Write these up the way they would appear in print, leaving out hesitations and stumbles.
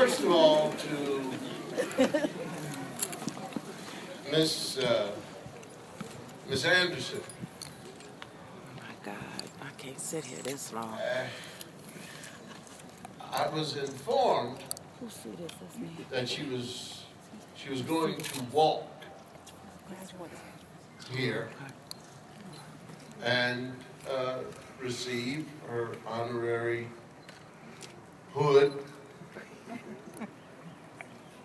First of all, to Miss Anderson. Oh my God, I can't sit here this long. I was informed Who see this as me? that she was going to walk here and receive her honorary hood.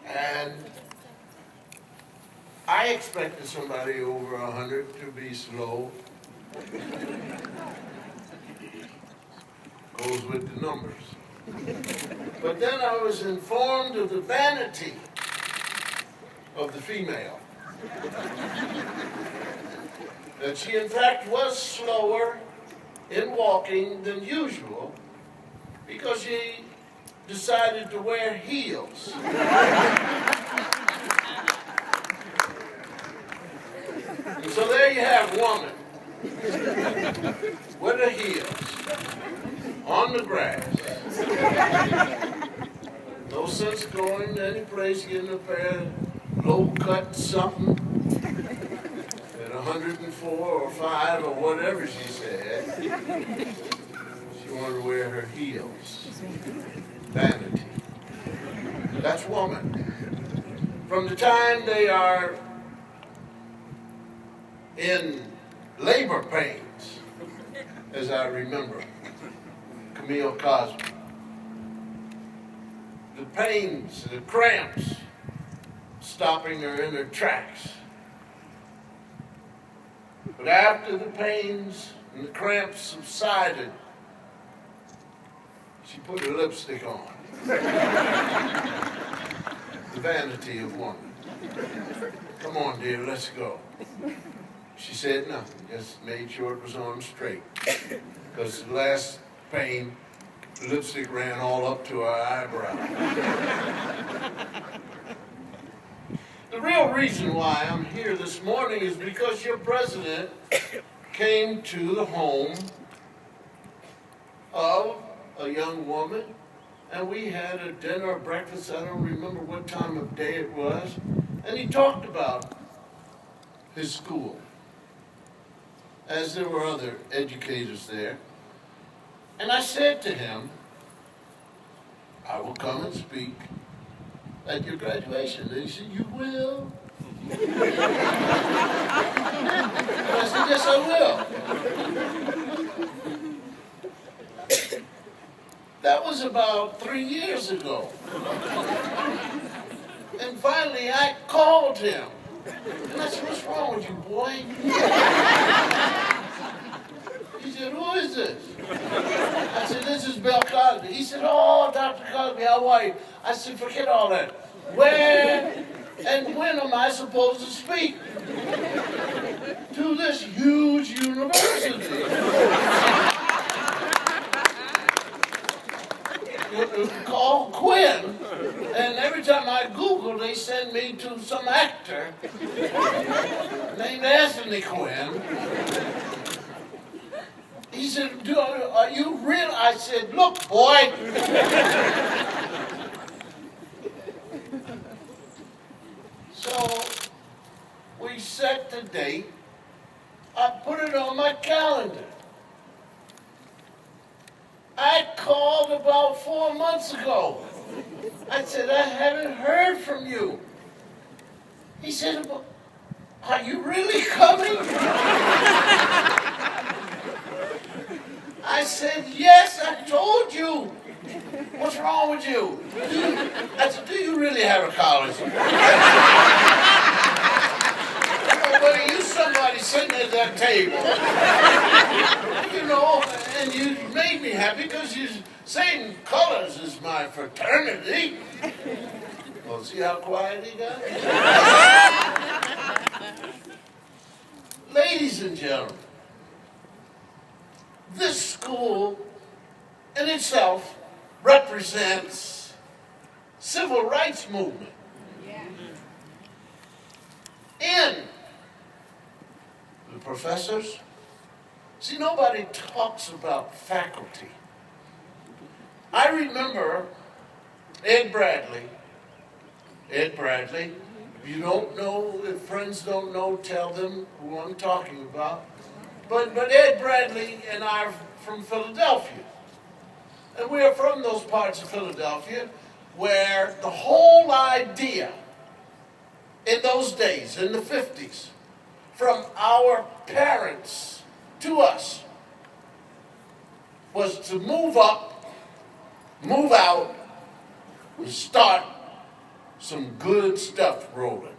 And I expected somebody over 100 to be slow. Goes with the numbers. But then I was informed of the vanity of the female. That she in fact was slower in walking than usual because she decided to wear heels. And so there you have woman with her heels on the grass. No sense going to any place getting a pair of low-cut something at 104 or 5 or whatever she said. She wanted to wear her heels. Vanity. That's woman. From the time they are in labor pains, as I remember, Crosby. The pains, the cramps, stopping her in her tracks. But after the pains and the cramps subsided, she put her lipstick on. The vanity of woman. Come on, dear, let's go. She said nothing, just made sure it was on straight. Because the last pain, the lipstick ran all up to her eyebrow. The real reason why I'm here this morning is because your president came to the home of a young woman, and we had a dinner or breakfast, I don't remember what time of day it was, and he talked about his school, as there were other educators there. And I said to him, I will come and speak at your graduation. And he said, you will? And I said, yes, I will. That was about 3 years ago. And finally, I called him. And I said, what's wrong with you, boy? He said, who is this? I said, this is Bill Crosby. He said, oh, Dr. Crosby, how are you? I said, forget all that. Where and when am I supposed to speak to this huge university? Called Quinn, and every time I Google, they send me to some actor named Anthony Quinn. He said, are you real? I said, look, boy. So we set the date. I put it on my calendar. I called about 4 months ago. I said, I haven't heard from you. He said, are you really coming? I said, yes, I told you. What's wrong with you? I said, do you really have a college? Buddy, you somebody sitting at that table. You know, and you made me happy because you're same colors as my fraternity. Well, see how quiet he got? Ladies and gentlemen, this school in itself represents civil rights movement. In the professors, see, nobody talks about faculty. I remember Ed Bradley. Ed Bradley. If you don't know, if friends don't know, tell them who I'm talking about. But Ed Bradley and I are from Philadelphia. And we are from those parts of Philadelphia where the whole idea in those days, in the 50s, from our parents to us, was to move up, move out, and start some good stuff rolling.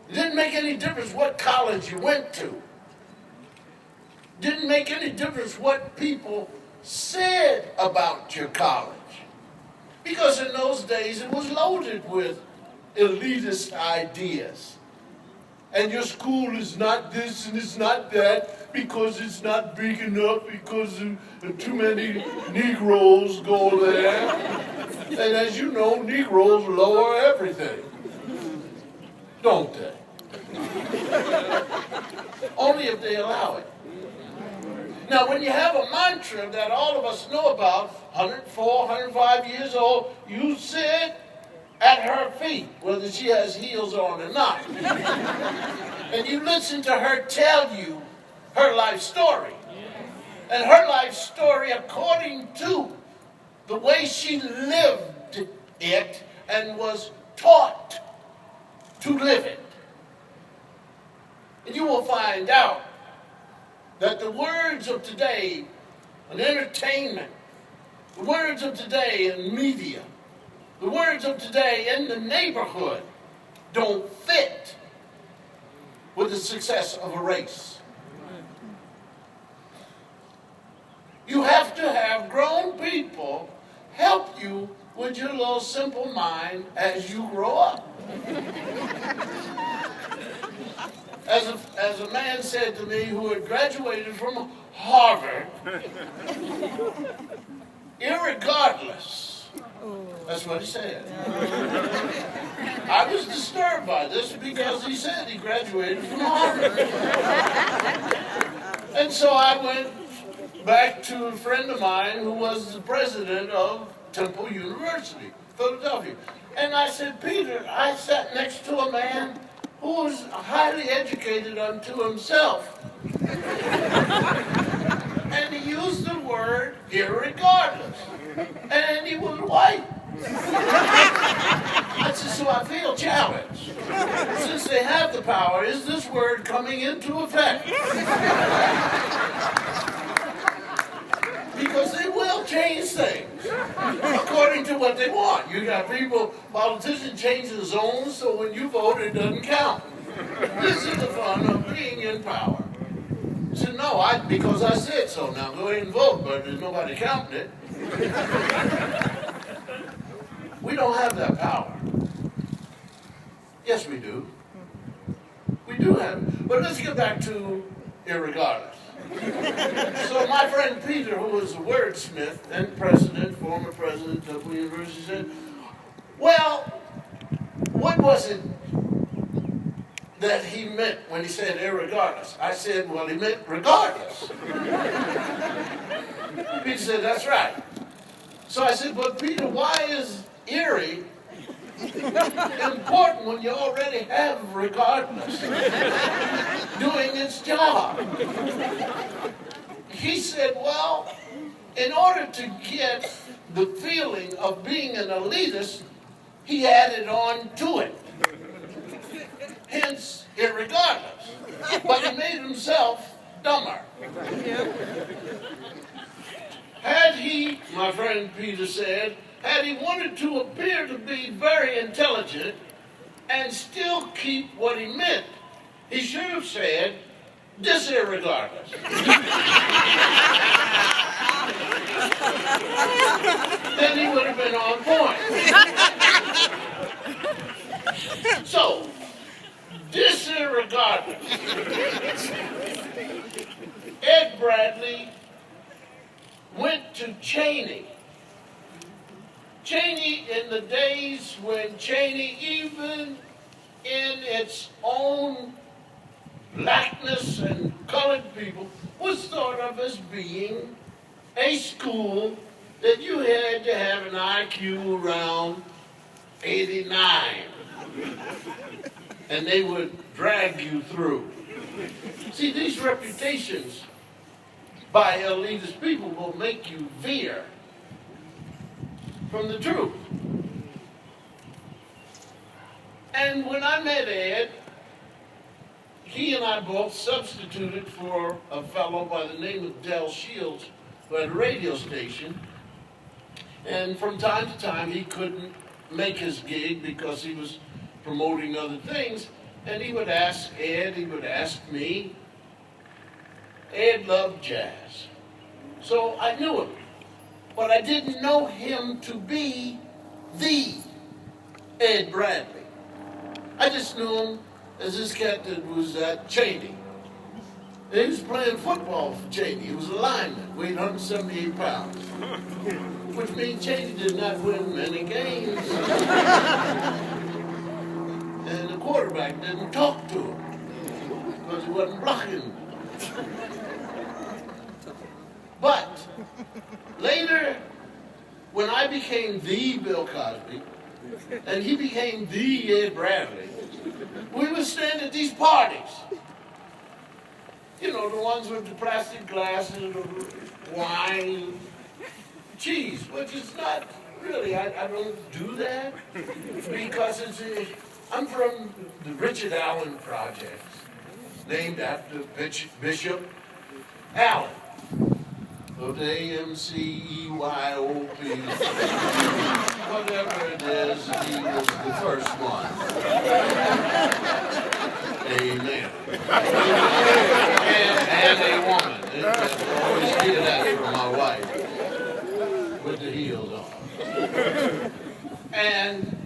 It didn't make any difference what college you went to. Didn't make any difference what people said about your college. Because in those days it was loaded with elitist ideas. And your school is not this and it's not that because it's not big enough because too many Negroes go there. And as you know, Negroes lower everything. Don't they? Only if they allow it. Now, when you have a mantra that all of us know about, 104, 105 years old, you sit at her feet, whether she has heels on or not. And you listen to her tell you her life story. And her life story according to the way she lived it and was taught to live it. And you will find out that the words of today in entertainment, the words of today in media, the words of today in the neighborhood don't fit with the success of a race. You have to have grown people help you with your little simple mind as you grow up. As a man said to me who had graduated from Harvard, irregardless. That's what he said. I was disturbed by this because he said he graduated from Harvard. And so I went back to a friend of mine who was the president of Temple University, Philadelphia. And I said, Peter, I sat next to a man who was highly educated unto himself. And he used the word irregardless. And he was white. I said, so I feel challenged. Since they have the power, is this word coming into effect? Because they will change things according to what they want. You got people, politicians changing zones, so when you vote, it doesn't count. This is the fun of being in power. I said, no, because I said so. Now go ahead and vote, but there's nobody counting it. We don't have that power. Yes, we do. We do have it. But let's get back to irregardless. So my friend Peter, who was a wordsmith and president, former president of the university, said, well, what was it that he meant when he said irregardless? I said, well, he meant regardless. Peter said, that's right. So I said, but Peter, why is Erie important when you already have regardless doing its job? He said, well, in order to get the feeling of being an elitist, he added on to it. Hence, irregardless. But he made himself dumber. Had he, my friend Peter said, had he wanted to appear to be very intelligent and still keep what he meant, he should have said, this irregardless. Then he would have been on point. So, this irregardless. Ed Bradley went to Cheney. Cheney, in the days when Cheney, even in its own blackness and colored people, was thought of as being a school that you had to have an IQ around 89. And they would drag you through. See, these reputations by elitist people will make you veer from the truth. And when I met Ed, he and I both substituted for a fellow by the name of Del Shields, who had a radio station. And from time to time, he couldn't make his gig because he was promoting other things. And he would ask Ed, he would ask me. Ed loved jazz. So I knew him. But I didn't know him to be the Ed Bradley. I just knew him as this cat that was at Cheney. And he was playing football for Cheney. He was a lineman, weighed 178 pounds. Which means Cheney did not win many games. And the quarterback didn't talk to him because he wasn't blocking. But later, when I became the Bill Cosby, and he became the Ed Bradley, we would stand at these parties. You know, the ones with the plastic glasses, the wine, cheese, which is not really, I don't do that because I'm from the Richard Allen Project, named after Bishop Allen of the AMCEYOP, whatever it is, he was the first one. Amen. And a woman. I always hear that from my wife, with the heels on. And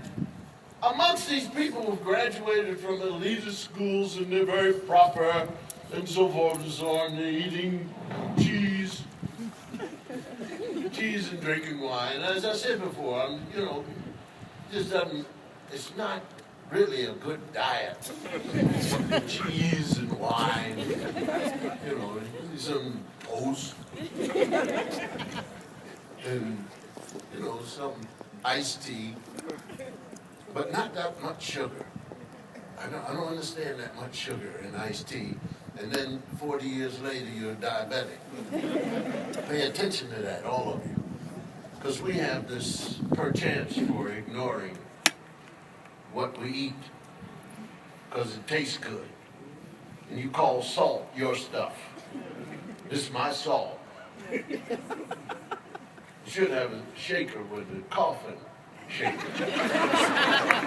amongst these people who graduated from elitist schools and they're very proper and so forth and so on, they're eating cheese and drinking wine. As I said before, just doesn't, it's not really a good diet. Cheese and wine, some toast, and, some iced tea, but not that much sugar. I don't understand that much sugar in iced tea. And then 40 years later, you're diabetic. Pay attention to that, all of you. Because we have this perchance for ignoring what we eat because it tastes good. And you call salt your stuff. This is my salt. You should have a shaker with a coffin shaker.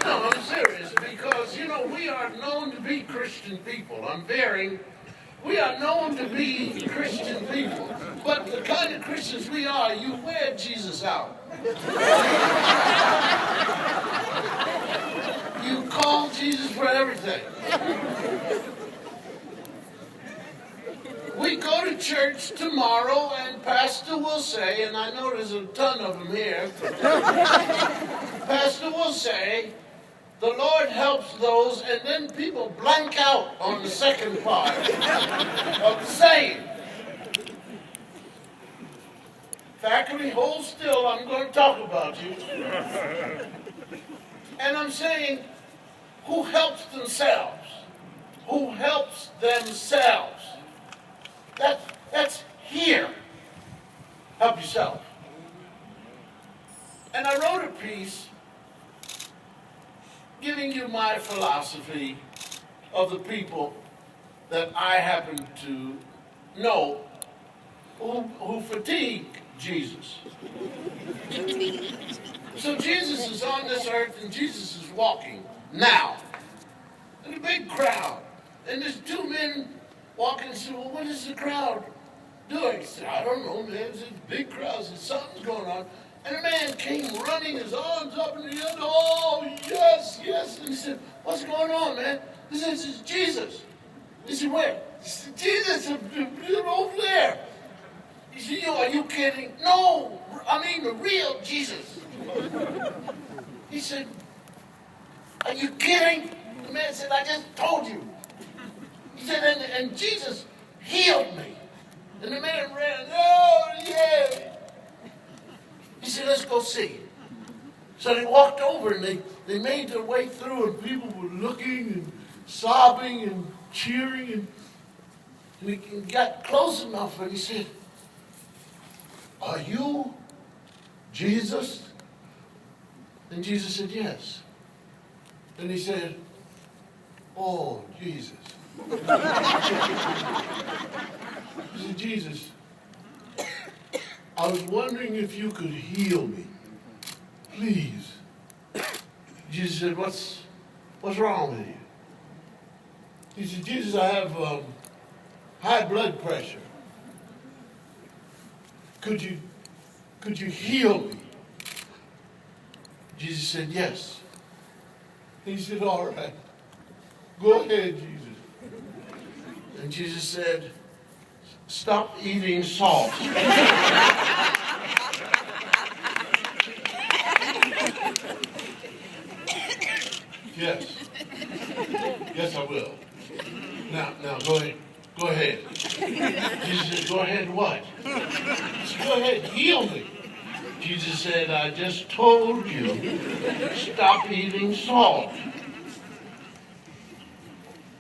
No, I'm serious, because, we are known to be Christian people. We are known to be Christian people. But the kind of Christians we are, you wear Jesus out. You call Jesus for everything. We go to church tomorrow and Pastor will say, and I know there's a ton of them here, Pastor will say, the Lord helps those, and then people blank out on the second part of the saying. Faculty, hold still, I'm going to talk about you. And I'm saying, who helps themselves? Who helps themselves? That's here. Help yourself. And I wrote a piece giving you my philosophy of the people that I happen to know who fatigue Jesus. So Jesus is on this earth and Jesus is walking now. And a big crowd. And there's two men walking and say, well, what is the crowd doing? He said, I don't know, man. There's a big crowd. Said, something's going on. And a man came running, his arms up in the air. Oh, yes, yes. And he said, what's going on, man? He said, this is Jesus. He said, where? He said, Jesus, over there. He said, are you kidding? No, I mean the real Jesus. He said, are you kidding? The man said, I just told you. He said, and Jesus healed me. And the man ran, oh, yeah. He said, let's go see. So they walked over and they made their way through, and people were looking and sobbing and cheering. And he got close enough and he said, are you Jesus? And Jesus said, yes. And he said, oh, Jesus. He said, Jesus, I was wondering if you could heal me. Please. Jesus said, what's wrong with you? He said, Jesus, I have high blood pressure. Could you heal me? Jesus said, yes. He said, all right. Go ahead, Jesus. And Jesus said, stop eating salt. Yes. Yes, I will. Now, go ahead. Go ahead. Jesus said, go ahead what? He said, go ahead, heal me. Jesus said, I just told you, stop eating salt.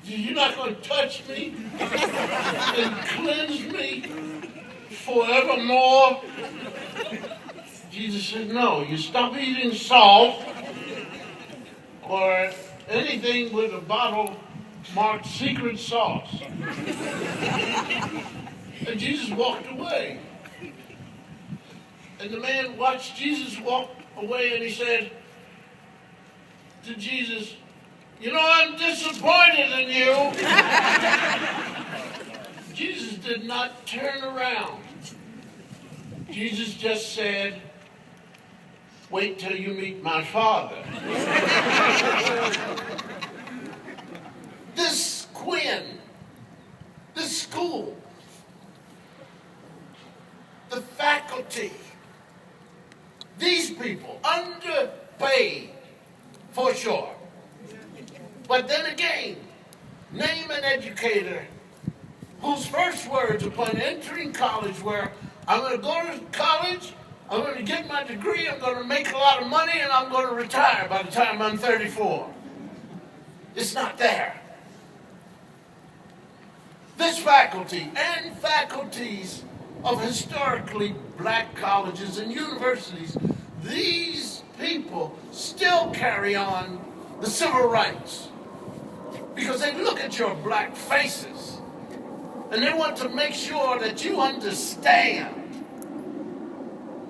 You're not going to touch me and cleanse me forevermore? Jesus said, no, you stop eating salt or anything with a bottle marked secret sauce. And Jesus walked away. And the man watched Jesus walk away, and he said to Jesus, you know, I'm disappointed in you. Jesus did not turn around. Jesus just said, wait till you meet my Father. This Quinn, this school, the faculty, these people, underpaid for sure. But then again, name an educator whose first words upon entering college were, I'm going to go to college, I'm going to get my degree, I'm going to make a lot of money, and I'm going to retire by the time I'm 34. It's not there. This faculty and faculties of historically black colleges and universities, these people still carry on the civil rights because they look at your black faces and they want to make sure that you understand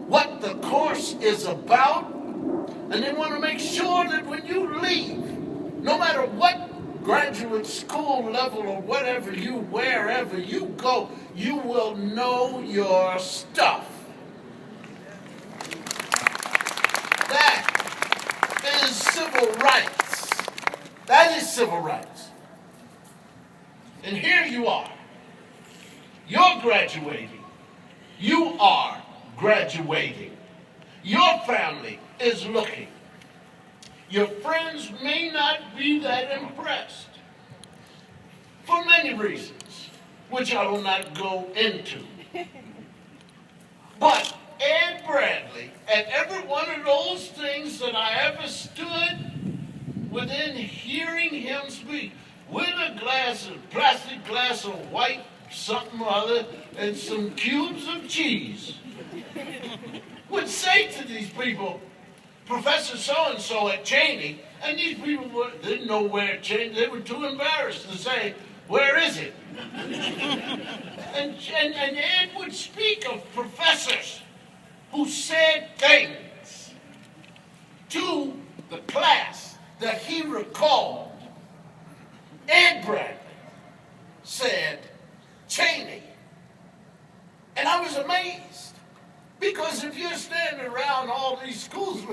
what the course is about, and they want to make sure that when you leave, no matter what graduate school level or whatever wherever you go, you will know your stuff. That is civil rights. That is civil rights. And here you are. You're graduating. You are graduating. Your family is looking. Your friends may not be that impressed for many reasons, which I will not go into. But Ed Bradley, at every one of those things that I ever stood within hearing him speak, with a plastic glass of white something or other and some cubes of cheese, would say to these people, Professor so-and-so at Cheney, and these people didn't know where Cheney, they were too embarrassed to say, where is it? and Ed would speak of professors who said things to the class that he recalled. Ed Bradley said, Cheney. And I was amazed. Because if you're standing around all these schools,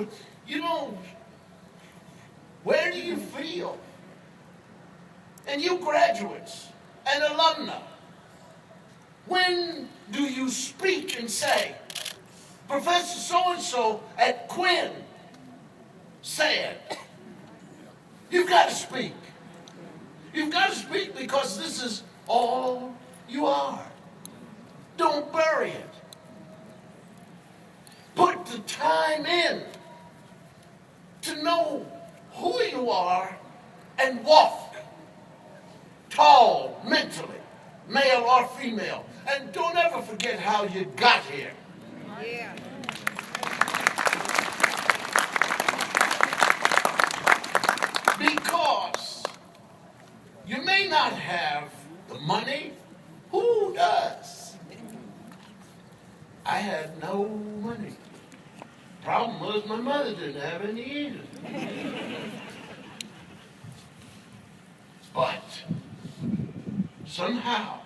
you know, where do you feel? And you graduates and alumni, when do you speak and say, Professor so-and-so at Quinn said, you've got to speak. You've got to speak because this is all you are. Don't bury it. put the time in to know who you are and walk tall mentally, male or female. And don't ever forget how you got here. Yeah. Because you may not have the money. Who does? I had no money. Problem was my mother didn't have any either. But somehow,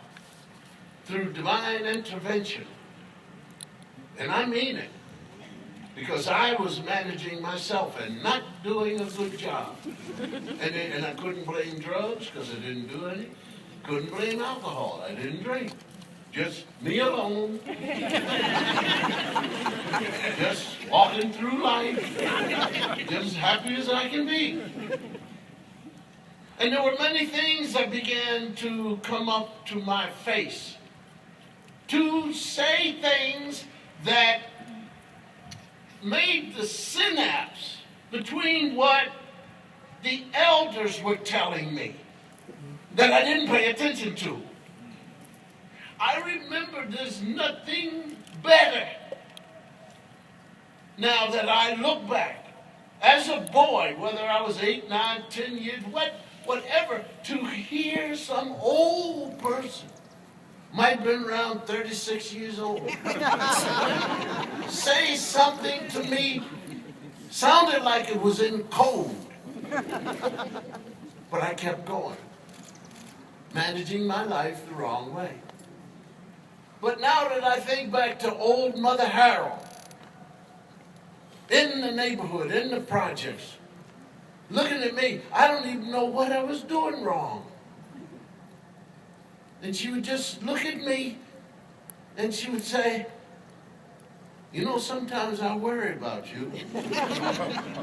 through divine intervention, and I mean it, because I was managing myself and not doing a good job. And I couldn't blame drugs because I didn't do any. Couldn't blame alcohol. I didn't drink. Just me alone. Just walking through life. Just as happy as I can be. And there were many things that began to come up to my face. To say things that made the synapse between what the elders were telling me that I didn't pay attention to. I remember there's nothing better now that I look back as a boy, whether I was 8, 9, 10 years, whatever, to hear some old person, might have been around 36 years old, say something to me, sounded like it was in code. But I kept going, managing my life the wrong way. But now that I think back to old Mother Harold, in the neighborhood, in the projects, looking at me, I don't even know what I was doing wrong. And she would just look at me and she would say, you know, sometimes I worry about you.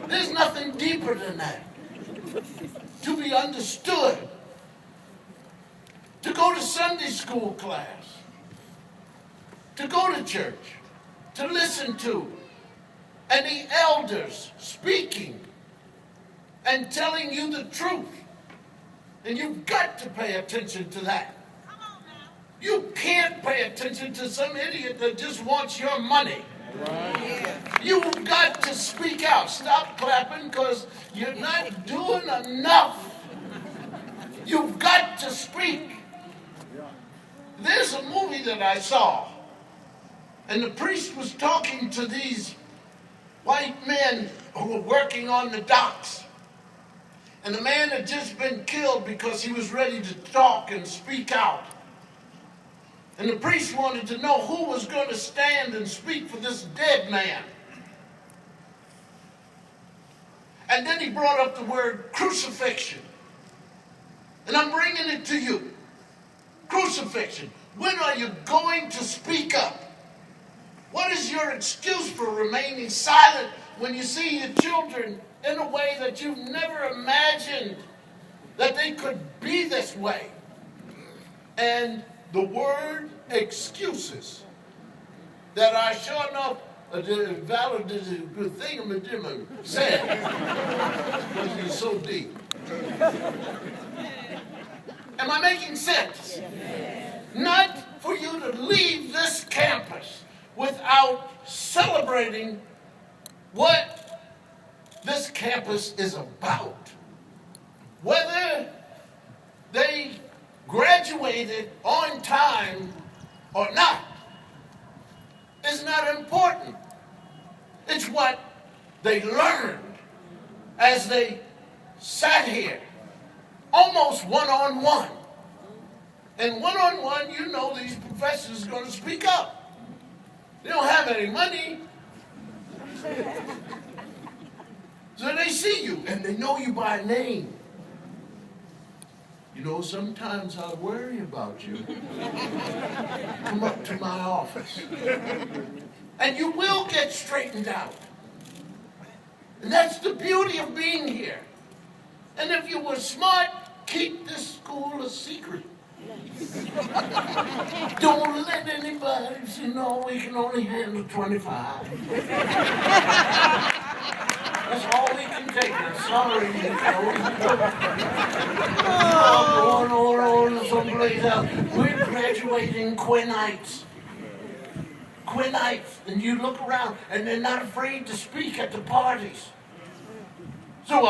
There's nothing deeper than that. To be understood. To go to Sunday school class. To go to church. To listen to. And the elders speaking and telling you the truth. And you've got to pay attention to that. You can't pay attention to some idiot that just wants your money. Right. You've got to speak out. Stop clapping because you're not doing enough. You've got to speak. There's a movie that I saw, and the priest was talking to these white men who were working on the docks. And the man had just been killed because he was ready to talk and speak out. And the priest wanted to know who was going to stand and speak for this dead man. And then he brought up the word crucifixion. And I'm bringing it to you. Crucifixion. When are you going to speak up? What is your excuse for remaining silent when you see your children in a way that you've never imagined that they could be this way? And the word excuses that I sure enough valid is a good thing said because he's so deep. Am I making sense? Not for you to leave this campus without celebrating what this campus is about. Whether they graduated on time or not is not important. It's what they learned as they sat here, almost one-on-one. And one-on-one, you know these professors are going to speak up. They don't have any money. So they see you, and they know you by name. You know, sometimes I worry about you. Come up to my office. And you will get straightened out. And that's the beauty of being here. And if you were smart, keep this school a secret. Don't let anybody say, no, we can only handle 25. That's all we can take. I'm sorry, you going on someplace else. We're graduating Quinnites. Quinnites. And you look around, and they're not afraid to speak at the parties. So,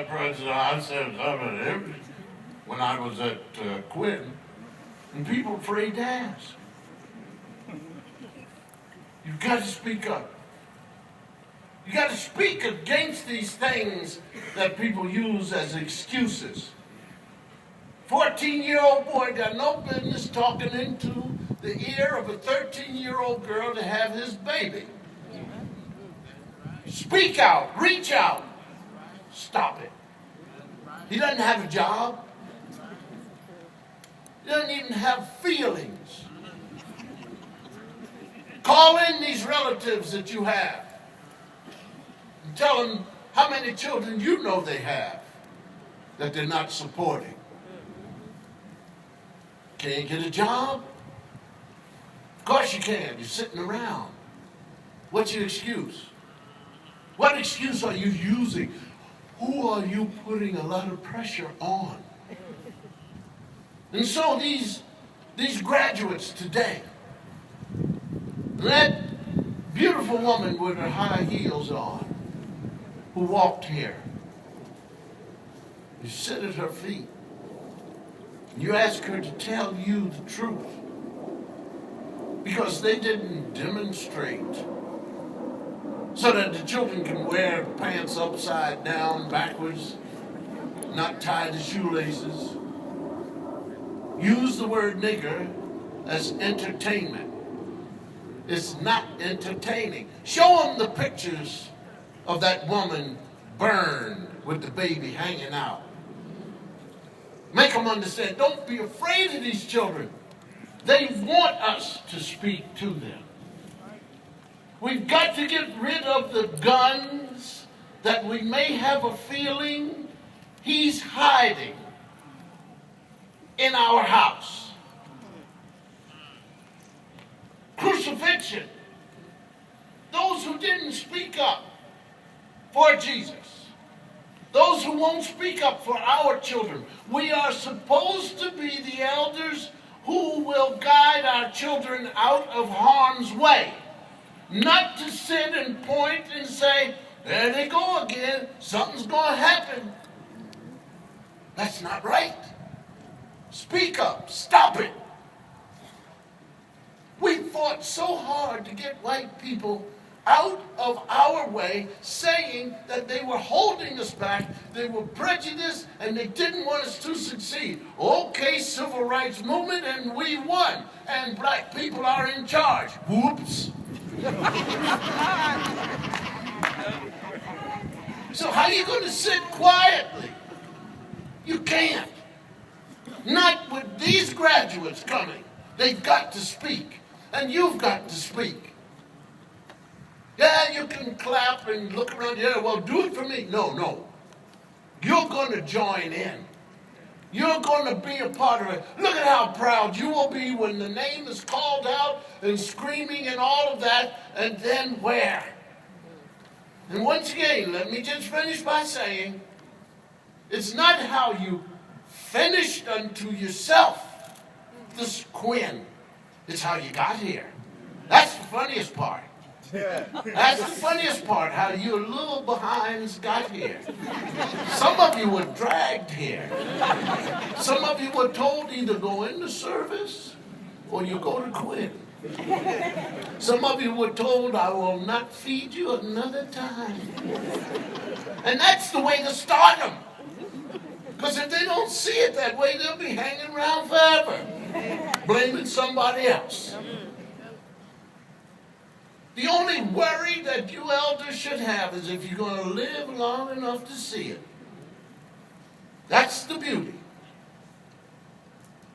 President, I said something when I was at Quinn, and people were afraid to ask. You've got to speak up. You got to speak against these things that people use as excuses. 14-year-old boy got no business talking into the ear of a 13-year-old girl to have his baby. Speak out, reach out, stop it. He doesn't have a job. He doesn't even have feelings. Call in these relatives that you have. Tell them how many children you know they have that they're not supporting. Can't get a job? Of course you can. You're sitting around. What's your excuse? What excuse are you using? Who are you putting a lot of pressure on? And so these graduates today, that beautiful woman with her high heels on, who walked here. You sit at her feet. You ask her to tell you the truth. Because they didn't demonstrate so that the children can wear pants upside down, backwards, not tied to shoelaces. Use the word nigger as entertainment. It's not entertaining. Show them the pictures of that woman burned with the baby hanging out. Make them understand. Don't be afraid of these children. They want us to speak to them. We've got to get rid of the guns that we may have a feeling he's hiding in our house. Crucifixion. Those who didn't speak up for Jesus. Those who won't speak up for our children. We are supposed to be the elders who will guide our children out of harm's way. Not to sit and point and say, there they go again, something's going to happen. That's not right. Speak up, stop it. We fought so hard to get white people out of our way, saying that they were holding us back, they were prejudiced, and they didn't want us to succeed. Okay, civil rights movement, and we won, and black people are in charge. Whoops. So how are you going to sit quietly? You can't. Not with these graduates coming. They've got to speak, and you've got to speak. Yeah, you can clap and look around. Yeah, well, do it for me. No. You're going to join in. You're going to be a part of it. Look at how proud you will be when the name is called out and screaming and all of that, and then where? And once again, let me just finish by saying, it's not how you finished unto yourself this Quinn. It's how you got here. That's the funniest part. That's the funniest part, how your little behinds got here. Some of you were dragged here. Some of you were told either go into service or you go to Quinn. Some of you were told, I will not feed you another time. And that's the way to start them. Because if they don't see it that way, they'll be hanging around forever, blaming somebody else. The only worry that you elders should have is if you're going to live long enough to see it. That's the beauty.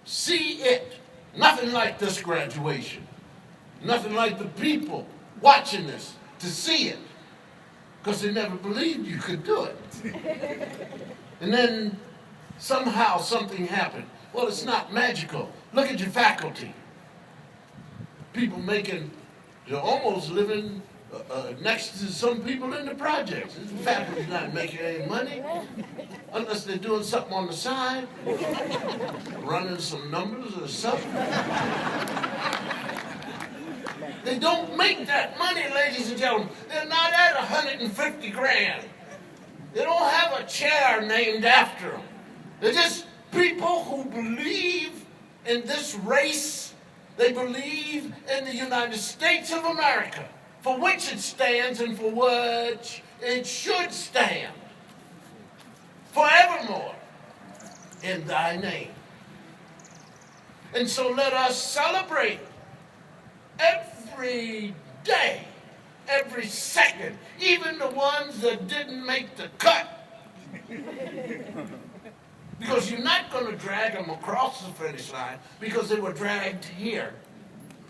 See it. Nothing like this graduation. Nothing like the people watching this to see it. Because they never believed you could do it. And then somehow something happened. Well, it's not magical. Look at your faculty. People they're almost living next to some people in the projects. The faculty's not making any money unless they're doing something on the side, running some numbers or something. They don't make that money, ladies and gentlemen. They're not at 150 grand. They don't have a chair named after them. They're just people who believe in this race. They believe in the United States of America, for which it stands and for which it should stand forevermore in thy name. And so let us celebrate every day, every second, even the ones that didn't make the cut. Because you're not going to drag them across the finish line because they were dragged here.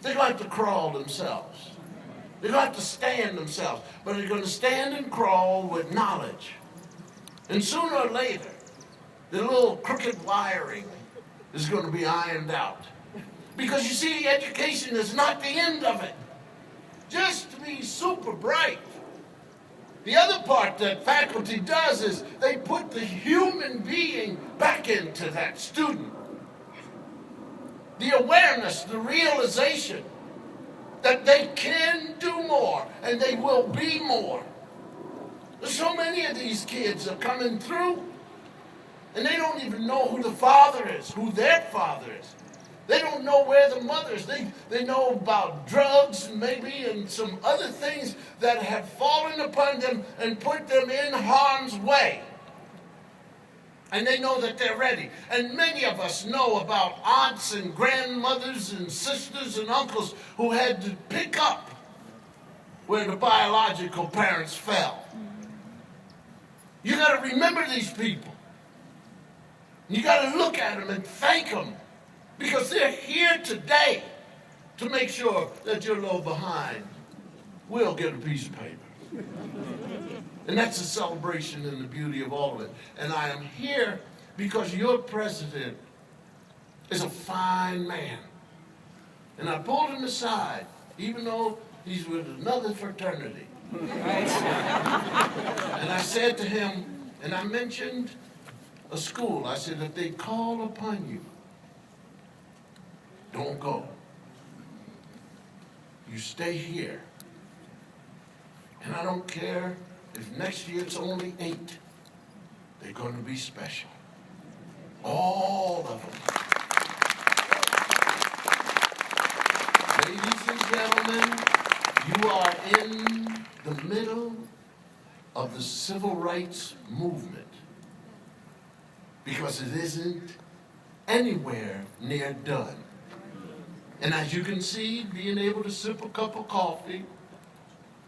They're going to have to crawl themselves. They're going to have to stand themselves. But they're going to stand and crawl with knowledge. And sooner or later, the little crooked wiring is going to be ironed out. Because you see, education is not the end of it. Just to be super bright. The other part that faculty does is they put the human being back into that student. The awareness, the realization that they can do more and they will be more. So many of these kids are coming through and they don't even know who the father is, who their father is. They don't know where the mother is. They know about drugs maybe and some other things that have fallen upon them and put them in harm's way. And they know that they're ready. And many of us know about aunts and grandmothers and sisters and uncles who had to pick up where the biological parents fell. You got to remember these people. You got to look at them and thank them. Because they're here today to make sure that your little behind will get a piece of paper. And that's the celebration and the beauty of all of it. And I am here because your president is a fine man. And I pulled him aside, even though he's with another fraternity. And I said to him, and I mentioned a school. I said, if they call upon you, don't go. You stay here. And I don't care if next year it's only 8. They're going to be special. All of them. Ladies and gentlemen, you are in the middle of the civil rights movement. Because it isn't anywhere near done. And as you can see, being able to sip a cup of coffee,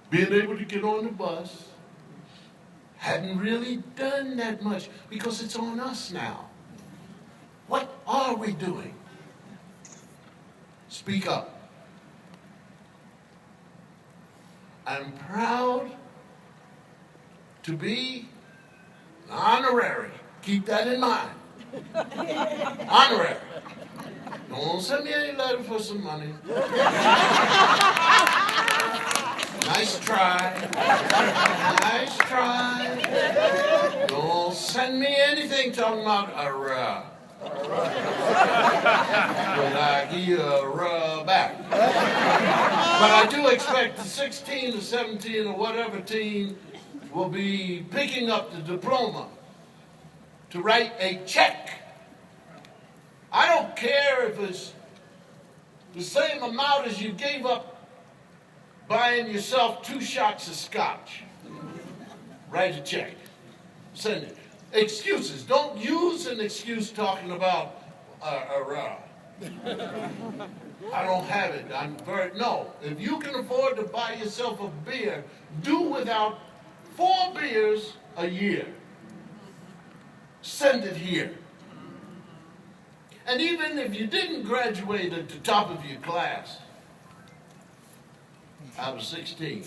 being able to get on the bus, hadn't really done that much because it's on us now. What are we doing? Speak up. I'm proud to be an honorary. Keep that in mind. Honorary. Don't send me any letter for some money. Nice try. Nice try. Don't send me anything talking about a but I give you a back. But I do expect the 16 or 17 or whatever team will be picking up the diploma to write a check. I don't care if it's the same amount as you gave up buying yourself 2 shots of scotch. Write a check. Send it. Excuses. Don't use an excuse talking about I don't have it. No. If you can afford to buy yourself a beer, do without 4 beers a year. Send it here. And even if you didn't graduate at the top of your class, I was 16.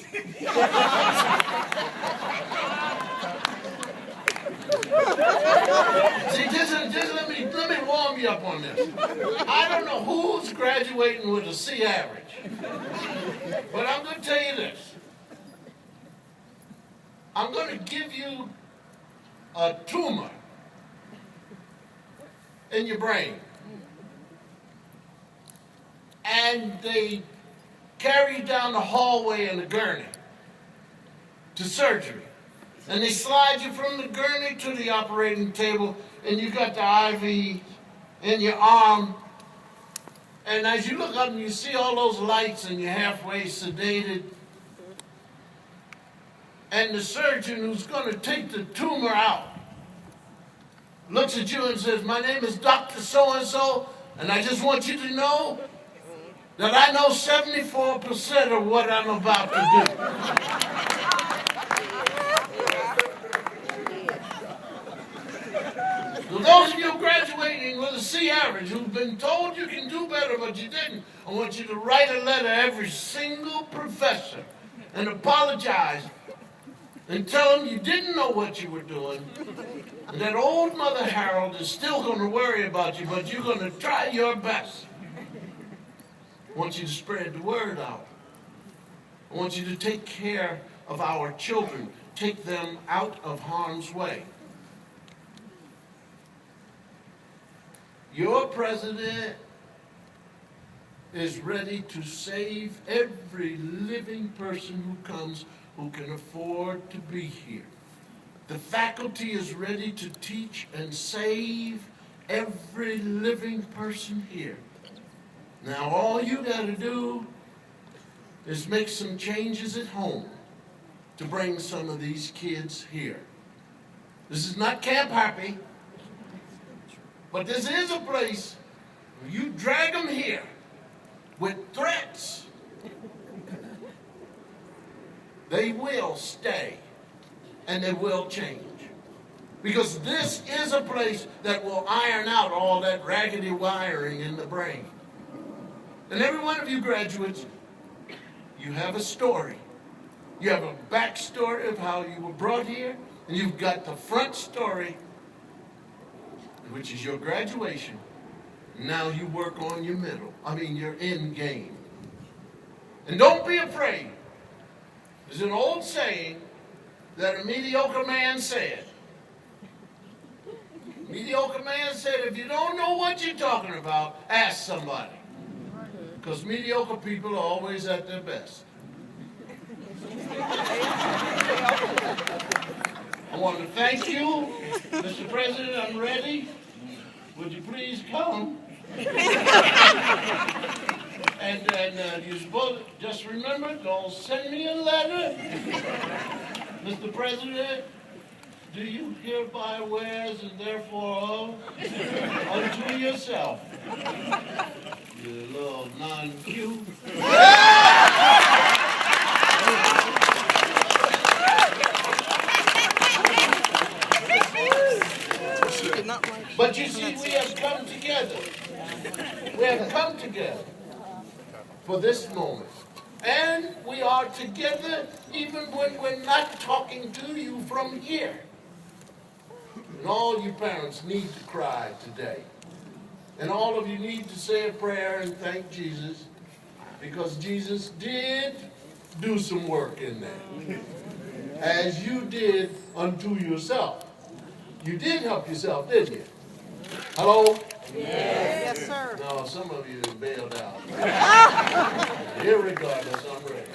See, just let me warm you up on this. I don't know who's graduating with a C average, but I'm going to tell you this. I'm going to give you a tumor in your brain. And they carry you down the hallway in a gurney to surgery. And they slide you from the gurney to the operating table, and you got the IV in your arm. And as you look up and you see all those lights and you're halfway sedated, and the surgeon who's going to take the tumor out looks at you and says, "My name is Dr. So-and-so, and I just want you to know that I know 74% of what I'm about to do." So those of you graduating with a C average who've been told you can do better but you didn't, I want you to write a letter to every single professor and apologize and tell them you didn't know what you were doing, and that old Mother Harold is still going to worry about you, but you're going to try your best. I want you to spread the word out. I want you to take care of our children. Take them out of harm's way. Your president is ready to save every living person who comes who can afford to be here. The faculty is ready to teach and save every living person here. Now all you got to do is make some changes at home to bring some of these kids here. This is not Camp Happy, but this is a place where you drag them here with threats. They will stay and they will change. Because this is a place that will iron out all that raggedy wiring in the brain. And every one of you graduates, you have a story. You have a backstory of how you were brought here, and you've got the front story, which is your graduation. Now you work on your your end game. And don't be afraid. There's an old saying that a mediocre man said. Mediocre man said, if you don't know what you're talking about, ask somebody. Because mediocre people are always at their best. I want to thank you, Mr. President. I'm ready. Would you please come? And you both just remember, go send me a letter. Mr. President, do you hereby wears and therefore owe unto yourself, you little non-Q. But you see, we have come together. We have come together for this moment. And we are together even when we're not talking to you from here. And all you parents need to cry today. And all of you need to say a prayer and thank Jesus, because Jesus did do some work in there. As you did unto yourself. You did help yourself, didn't you? Hello? Yes, sir. No, some of you bailed out. Irregardless, I'm ready.